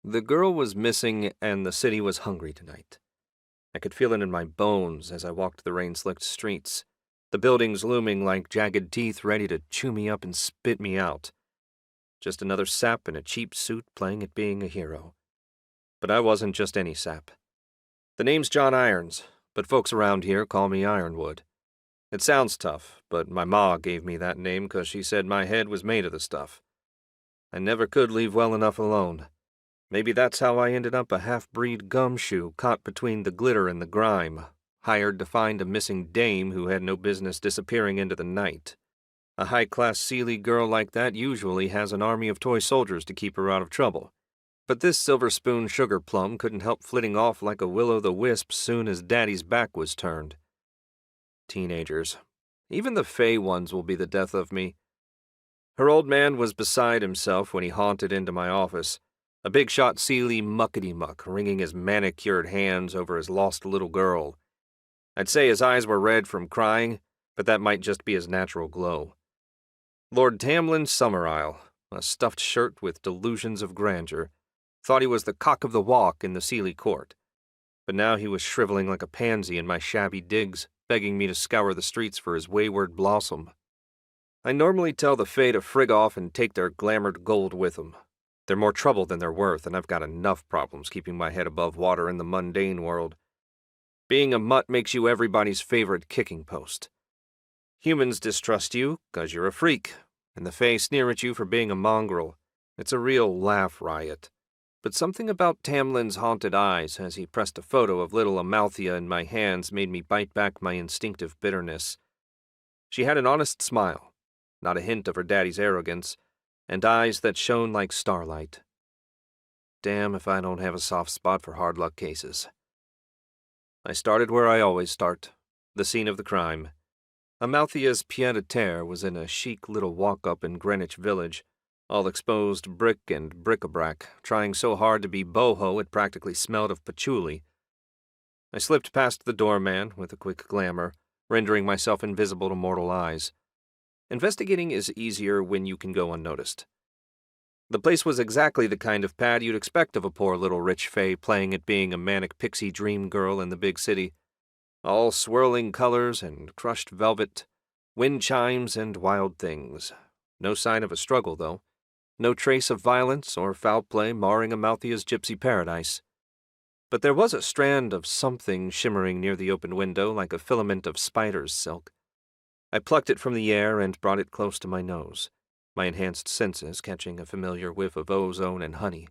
The girl was missing, and the city was hungry tonight. I could feel it in my bones as I walked the rain-slicked streets, the buildings looming like jagged teeth ready to chew me up and spit me out. Just another sap in a cheap suit playing at being a hero. But I wasn't just any sap. The name's John Irons, but folks around here call me Ironwood. It sounds tough, but my ma gave me that name 'cause she said my head was made of the stuff. I never could leave well enough alone. Maybe that's how I ended up a half-breed gumshoe caught between the glitter and the grime, hired to find a missing dame who had no business disappearing into the night. A high-class Seelie girl like that usually has an army of toy soldiers to keep her out of trouble. But this silver spoon sugar plum couldn't help flitting off like a will-o'-the-wisp soon as Daddy's back was turned. Teenagers. Even the Fae ones will be the death of me. Her old man was beside himself when he haunted into my office, a big-shot Seelie muckety-muck wringing his manicured hands over his lost little girl. I'd say his eyes were red from crying, but that might just be his natural glow. Lord Tamlin Summerisle, a stuffed shirt with delusions of grandeur, thought he was the cock of the walk in the Seelie court, but now he was shriveling like a pansy in my shabby digs, begging me to scour the streets for his wayward blossom. I normally tell the Fae to frig off and take their glamoured gold with them. They're more trouble than they're worth, and I've got enough problems keeping my head above water in the mundane world. Being a mutt makes you everybody's favorite kicking post. Humans distrust you 'cause you're a freak, and the Fae sneer at you for being a mongrel. It's a real laugh riot. But something about Tamlin's haunted eyes as he pressed a photo of little Amalthea in my hands made me bite back my instinctive bitterness. She had an honest smile, not a hint of her daddy's arrogance, and eyes that shone like starlight. Damn if I don't have a soft spot for hard luck cases. I started where I always start, the scene of the crime. Amalthea's pied-à-terre was in a chic little walk-up in Greenwich Village, all exposed brick and bric-a-brac, trying so hard to be boho it practically smelled of patchouli. I slipped past the doorman with a quick glamour, rendering myself invisible to mortal eyes. Investigating is easier when you can go unnoticed. The place was exactly the kind of pad you'd expect of a poor little rich Fae playing at being a manic pixie dream girl in the big city. All swirling colors and crushed velvet, wind chimes and wild things. No sign of a struggle, though. No trace of violence or foul play marring Amalthea's gypsy paradise. But there was a strand of something shimmering near the open window like a filament of spider's silk. I plucked it from the air and brought it close to my nose, my enhanced senses catching a familiar whiff of ozone and honey.